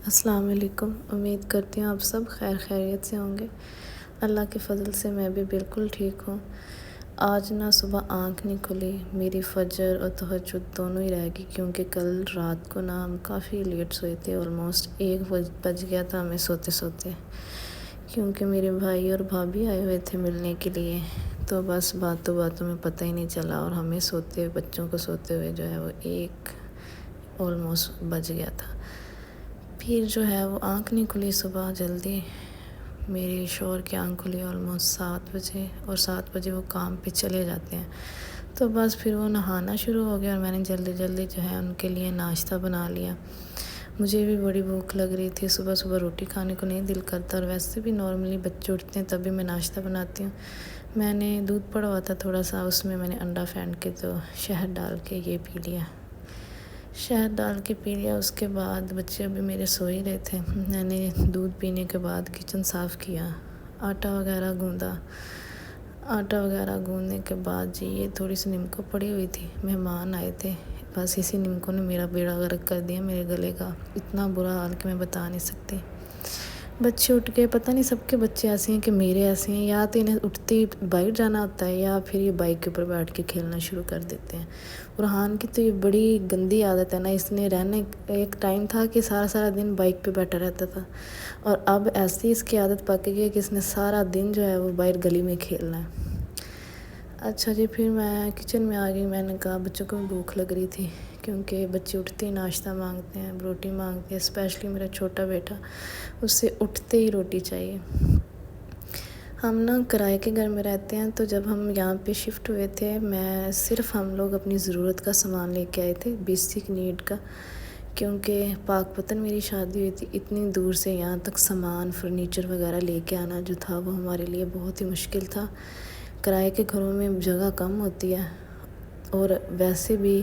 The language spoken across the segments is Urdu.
السلام علیکم۔ امید کرتی ہوں آپ سب خیریت سے ہوں گے۔ اللہ کے فضل سے میں بھی بالکل ٹھیک ہوں۔ آج نہ صبح آنکھ نہیں کھلی، میری فجر اور تہجد دونوں ہی رہ گئی، کیونکہ کل رات کو ہم کافی لیٹ سوئے تھے۔ آلموسٹ 1 بج گیا تھا ہمیں سوتے سوتے، کیونکہ میرے بھائی اور بھابھی آئے ہوئے تھے ملنے کے لیے۔ تو بس باتوں میں پتہ ہی نہیں چلا، اور ہمیں بچوں کو سوتے ہوئے جو ہے وہ 1 آلموسٹ بج گیا تھا۔ پھر جو ہے وہ آنکھ نہیں کھلی صبح جلدی، میرے شوہر کی آنکھ کھلی آلموسٹ 7 بجے، اور 7 بجے وہ کام پہ چلے جاتے ہیں۔ تو بس پھر وہ نہانا شروع ہو گیا، اور میں نے جلدی جو ہے ان کے لیے ناشتہ بنا لیا۔ مجھے بھی بڑی بھوک لگ رہی تھی، صبح روٹی کھانے کو نہیں دل کرتا، اور ویسے بھی نارملی بچے اٹھتے ہیں تب بھی میں ناشتہ بناتی ہوں۔ میں نے دودھ پڑا ہوا تھا تھوڑا سا، اس میں نے انڈا پھینٹ کے تو شہد ڈال کے یہ پی لیا۔ اس کے بعد بچے ابھی میرے سو ہی رہے تھے۔ میں نے دودھ پینے کے بعد کچن صاف کیا، آٹا وغیرہ گوندنے کے بعد یہ تھوڑی سی نمکو پڑی ہوئی تھی، مہمان آئے تھے، بس اسی نمکو نے میرا بیڑا غرق کر دیا، میرے گلے کا اتنا برا حال کہ میں بتا نہیں سکتی۔ بچے اٹھ گئے، پتہ نہیں سب کے بچے ایسے ہیں کہ میرے ایسے ہیں، یا تو انہیں اٹھتے ہی باہر جانا ہوتا ہے، یا پھر یہ بائک کے اوپر بیٹھ کے کھیلنا شروع کر دیتے ہیں۔ ارحان کی تو یہ بڑی گندی عادت ہے نا، اس نے ایک ٹائم تھا کہ سارا دن بائک پہ بیٹھا رہتا تھا، اور اب ایسی اس کی عادت پک گئی ہے کہ اس نے سارا دن جو ہے وہ باہر گلی میں کھیلنا ہے۔ اچھا جی، پھر میں کچن میں آ گئی۔ میں نے کہا بچوں کو بھوک لگ رہی تھی، کیونکہ بچے اٹھتے ہی ناشتہ مانگتے ہیں، روٹی مانگتے ہیں، اسپیشلی میرا چھوٹا بیٹا، اس سے اٹھتے ہی روٹی چاہیے۔ ہم کرائے کے گھر میں رہتے ہیں، تو جب ہم یہاں پہ شفٹ ہوئے تھے، صرف ہم لوگ اپنی ضرورت کا سامان لے کے آئے تھے، بیسک نیڈ کا، کیونکہ پاک پتن میری شادی ہوئی تھی، اتنی دور سے یہاں تک سامان فرنیچر وغیرہ لے کے آنا جو تھا وہ ہمارے لیے بہت ہی مشکل تھا۔ کرائے کے گھروں میں جگہ کم ہوتی ہے، اور ویسے بھی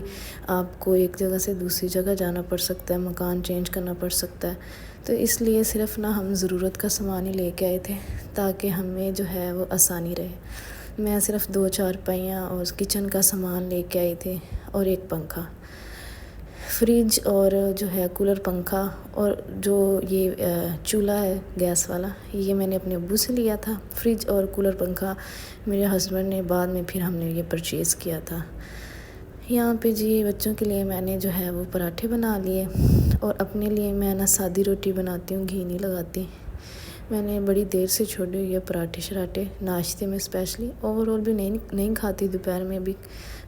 آپ کو ایک جگہ سے دوسری جگہ جانا پڑ سکتا ہے، مکان چینج کرنا پڑ سکتا ہے، تو اس لیے صرف ہم ضرورت کا سامان ہی لے کے آئے تھے، تاکہ ہمیں جو ہے وہ آسانی رہے۔ میں صرف 2 چارپائیاں اور کچن کا سامان لے کے آئی تھی، اور ایک پنکھا، فریج، اور جو ہے کولر پنکھا، اور جو یہ چولہا ہے گیس والا، یہ میں نے اپنے ابو سے لیا تھا۔ فریج اور کولر پنکھا میرے ہسبینڈ نے بعد میں پھر ہم نے یہ پرچیز کیا تھا۔ یہاں پہ بچوں کے لیے میں نے جو ہے وہ پراٹھے بنا لیے، اور اپنے لیے میں سادی روٹی بناتی ہوں، گھی نہیں لگاتی۔ میں نے بڑی دیر سے چھوڑی ہوئی ہے پراٹھے شراٹھے ناشتے میں، اسپیشلی اوور آل بھی نہیں کھاتی، دوپہر میں بھی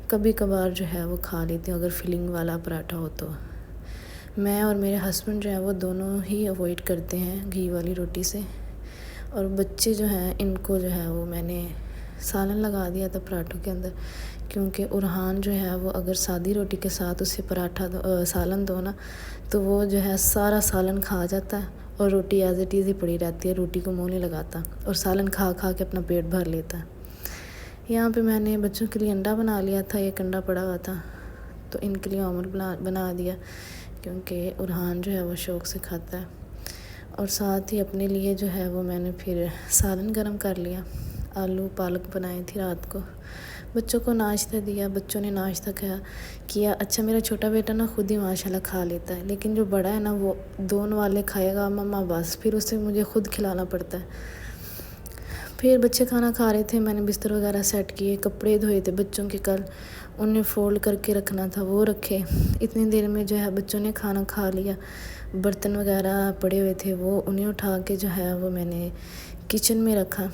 کبھی کبھار جو ہے وہ کھا لیتی ہوں، اگر فلنگ والا پراٹھا ہو تو۔ میں اور میرے ہسبینڈ جو ہیں وہ دونوں ہی اوائڈ کرتے ہیں گھی والی روٹی سے، اور بچے جو ہیں ان کو جو ہے وہ میں نے سالن لگا دیا تھا پراٹھوں کے اندر، کیونکہ ارحان جو ہے وہ اگر سادی روٹی کے ساتھ اسے سالن دو نا، تو وہ جو ہے سارا سالن کھا جاتا ہے، اور روٹی ایز اٹ از ہی پڑی رہتی ہے، روٹی کو منہ نہیں لگاتا، اور سالن کھا کے اپنا پیٹ بھر لیتا ہے۔ یہاں پہ میں نے بچوں کے لیے انڈا بنا لیا تھا، ایک انڈا پڑا ہوا تھا، تو ان کے لیے آملیٹ بنا دیا، کیونکہ ارحان جو ہے وہ شوق سے کھاتا ہے، اور ساتھ ہی اپنے لیے جو ہے وہ میں نے پھر سالن گرم کر لیا۔ آلو پالک بنائی تھی رات کو، بچوں کو ناشتہ دیا، بچوں نے ناشتہ کیا۔ اچھا، میرا چھوٹا بیٹا خود ہی ماشاءاللہ کھا لیتا ہے، لیکن جو بڑا ہے وہ 2 والے کھائے گا مما بس، پھر اسے مجھے خود کھلانا پڑتا ہے۔ پھر بچے کھانا کھا رہے تھے، میں نے بستر وغیرہ سیٹ کیے، کپڑے دھوئے تھے بچوں کے کل، انہیں فولڈ کر کے رکھنا تھا، وہ رکھے۔ اتنی دیر میں جو ہے بچوں نے کھانا کھا لیا، برتن وغیرہ پڑے ہوئے تھے، وہ انہیں اٹھا کے جو ہے وہ میں نے کچن میں رکھا۔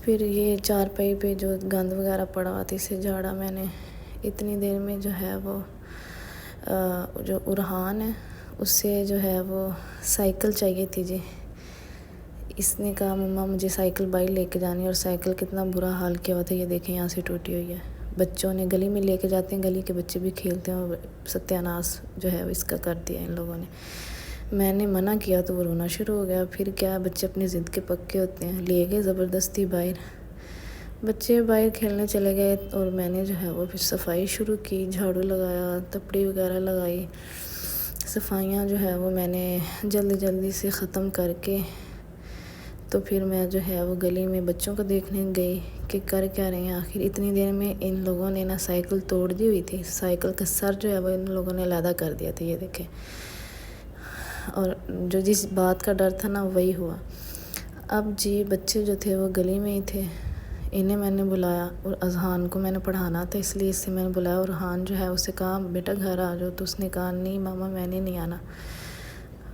پھر یہ چارپائی پہ جو گند وغیرہ پڑا ہوا تھا اسے جھاڑا میں نے۔ اتنی دیر میں جو ہے وہ جو ارحان ہے اسے جو ہے وہ سائیکل چاہیے تھی جی، اس نے کہا مما مجھے سائیکل باہر لے کے جانی، اور سائیکل کتنا برا حال کیا ہوا تھا، یہ دیکھیں یہاں سے ٹوٹی ہوئی ہے۔ بچوں نے گلی میں لے کے جاتے ہیں، گلی کے بچے بھی کھیلتے ہیں، اور ستیاناش جو ہے اس کا کر دیا ان لوگوں نے۔ میں نے منع کیا تو وہ رونا شروع ہو گیا، پھر کیا، بچے اپنی ضد کے پکے ہوتے ہیں، لے گئے زبردستی باہر۔ بچے باہر کھیلنے چلے گئے، اور میں نے جو ہے وہ پھر صفائی شروع کی، جھاڑو لگایا، تپڑی وغیرہ لگائی۔ صفائیاں جو ہے وہ میں نے جلدی سے ختم کر کے تو پھر میں جو ہے وہ گلی میں بچوں کو دیکھنے گئی کہ کر کیا رہے ہیں آخر۔ اتنی دیر میں ان لوگوں نے نا سائیکل توڑ دی ہوئی تھی، سائیکل کا سر جو ہے وہ ان لوگوں نے علیحدہ کر دیا تھا، یہ دیکھیں۔ اور جو جس بات کا ڈر تھا نا وہی ہوا۔ اب جی بچے جو تھے وہ گلی میں ہی تھے، انہیں میں نے بلایا، اور اذہان کو میں نے پڑھانا تھا اس لیے اس سے میں نے بلایا، اور ارحان جو ہے اسے کہا بیٹا گھر آ جاؤ، تو اس نے کہا نہیں ماما میں نے نہیں آنا۔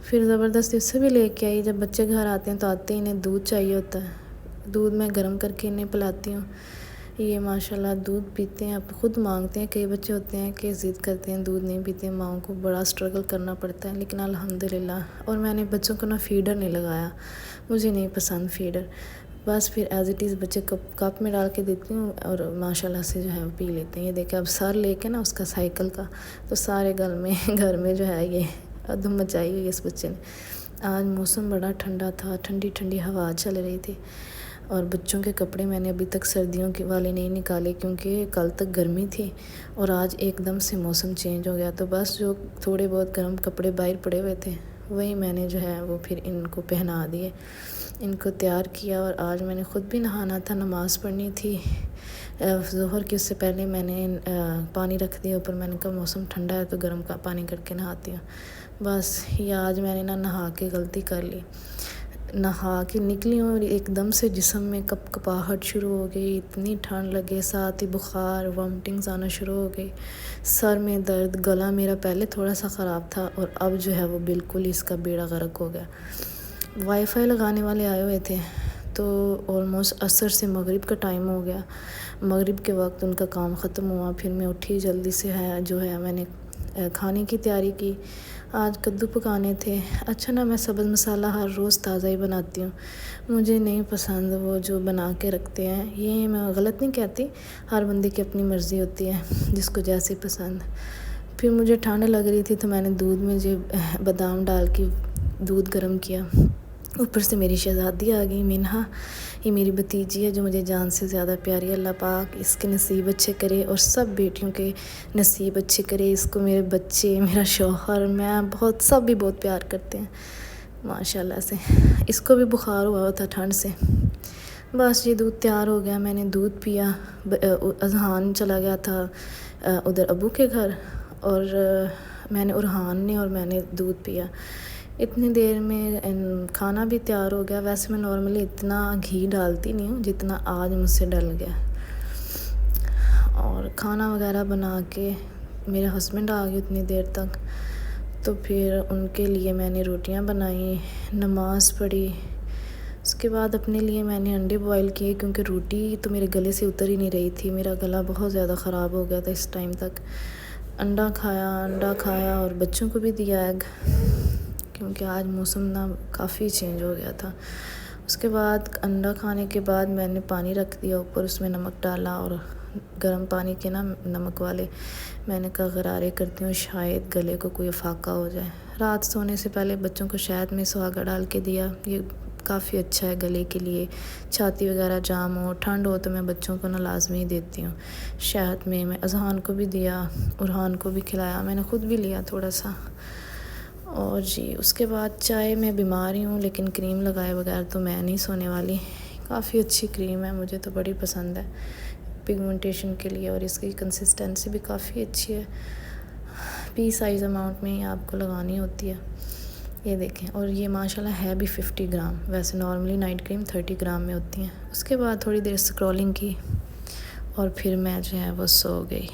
پھر زبردستی اس سے بھی لے کے آئی۔ جب بچے گھر آتے ہیں تو آتے ہی انہیں دودھ چاہیے ہوتا ہے، دودھ میں گرم کر کے انہیں پلاتی ہوں۔ یہ ماشاءاللہ دودھ پیتے ہیں، اب خود مانگتے ہیں۔ کئی بچے ہوتے ہیں کہ ضد کرتے ہیں، دودھ نہیں پیتے، ماؤں کو بڑا سٹرگل کرنا پڑتا ہے، لیکن الحمدللہ۔ اور میں نے بچوں کو نا فیڈر نہیں لگایا، مجھے نہیں پسند فیڈر، بس پھر ایز اٹ از بچے کپ میں ڈال کے دیتی ہوں، اور ماشاءاللہ سے جو ہے وہ پی لیتے ہیں۔ یہ دیکھیں اب سر لے کے نا اس کا سائیکل کا، تو سارے گھر میں جو ہے یہ دھوم مچائی ہوئی اس بچے نے۔ آج موسم بڑا ٹھنڈا تھا، ٹھنڈی ٹھنڈی ہوا چل رہی تھی، اور بچوں کے کپڑے میں نے ابھی تک سردیوں کے والے نہیں نکالے کیونکہ کل تک گرمی تھی، اور آج ایک دم سے موسم چینج ہو گیا، تو بس جو تھوڑے بہت گرم کپڑے باہر پڑے ہوئے تھے وہی میں نے جو ہے وہ پھر ان کو پہنا دیے، ان کو تیار کیا۔ اور آج میں نے خود بھی نہانا تھا، نماز پڑھنی تھی ظہر کی، اس سے پہلے میں نے پانی رکھ دیا اوپر، میں نے کہا موسم ٹھنڈا ہے تو گرم کا پانی کر کے نہاتی ہوں۔ بس یہ آج میں نے نہا کے غلطی کر لی، نہا کے نکلی ہوں اور ایک دم سے جسم میں کپ کپاہٹ شروع ہو گئی، اتنی ٹھنڈ لگے، ساتھ ہی بخار، وامٹنگز آنا شروع ہو گئی، سر میں درد، گلا میرا پہلے تھوڑا سا خراب تھا اور اب جو ہے وہ بالکل اس کا بیڑا غرق ہو گیا۔ وائی فائی لگانے والے آئے ہوئے تھے تو آلموسٹ عصر سے مغرب کا ٹائم ہو گیا، مغرب کے وقت ان کا کام ختم ہوا، پھر میں اٹھی جلدی سے جو ہے میں نے کھانے کی تیاری کی۔ آج کدو پکانے تھے۔ اچھا نا میں سبز مسالہ ہر روز تازہ ہی بناتی ہوں، مجھے نہیں پسند وہ جو بنا کے رکھتے ہیں، یہ میں غلط نہیں کہتی، ہر بندے کی اپنی مرضی ہوتی ہے جس کو جیسے پسند۔ پھر مجھے ٹھنڈ لگ رہی تھی تو میں نے دودھ میں جو بادام ڈال کے دودھ گرم کیا، اوپر سے میری شہزادی آ گئی منہا، یہ میری بھتیجی ہے جو مجھے جان سے زیادہ پیاری ہے، اللہ پاک اس کے نصیب اچھے کرے اور سب بیٹیوں کے نصیب اچھے کرے، اس کو میرے بچے، میرا شوہر، میں سب بھی بہت پیار کرتے ہیں ماشاءاللہ سے۔ اس کو بھی بخار ہوا تھا ٹھنڈ سے۔ بس یہ دودھ تیار ہو گیا، میں نے دودھ پیا، اذہان چلا گیا تھا ادھر ابو کے گھر، اور میں نے ارحان نے اور میں نے دودھ پیا۔ اتنی دیر میں کھانا بھی تیار ہو گیا۔ ویسے میں نارملی اتنا گھی ڈالتی نہیں ہوں جتنا آج مجھ سے ڈل گیا، اور کھانا وغیرہ بنا کے میرے ہسبینڈ آ گئے اتنی دیر تک، تو پھر ان کے لیے میں نے روٹیاں بنائیں، نماز پڑھی، اس کے بعد اپنے لیے میں نے انڈے بوائل کیے کیونکہ روٹی تو میرے گلے سے اتر ہی نہیں رہی تھی، میرا گلا بہت زیادہ خراب ہو گیا تھا اس ٹائم تک۔ انڈا کھایا اور بچوں کو بھی دیا ایگ، کیونکہ آج موسم نا کافی چینج ہو گیا تھا۔ اس کے بعد انڈا کھانے کے بعد میں نے پانی رکھ دیا اوپر، اس میں نمک ڈالا، اور گرم پانی کے نا نمک والے میں نے کہا غرارے کرتی ہوں شاید گلے کو کوئی افاقہ ہو جائے۔ رات سونے سے پہلے بچوں کو شہد میں سہاگا ڈال کے دیا، یہ کافی اچھا ہے گلے کے لیے، چھاتی وغیرہ جام ہو، ٹھنڈ ہو تو میں بچوں کو نا لازمی دیتی ہوں شہد میں اذہان کو بھی دیا، ارحان کو بھی کھلایا، میں نے خود بھی لیا تھوڑا سا۔ اور جی اس کے بعد چائے، میں بیمار ہی ہوں لیکن کریم لگائے بغیر تو میں نہیں سونے والی، کافی اچھی کریم ہے، مجھے تو بڑی پسند ہے پگمنٹیشن کے لیے، اور اس کی کنسسٹنسی بھی کافی اچھی ہے، پی سائز اماؤنٹ میں ہی آپ کو لگانی ہوتی ہے، یہ دیکھیں۔ اور یہ ماشاءاللہ ہے بھی 50 گرام، ویسے نارملی نائٹ کریم 30 گرام میں ہوتی ہیں۔ اس کے بعد تھوڑی دیر سکرولنگ کی اور پھر میں جو ہے وہ سو گئی۔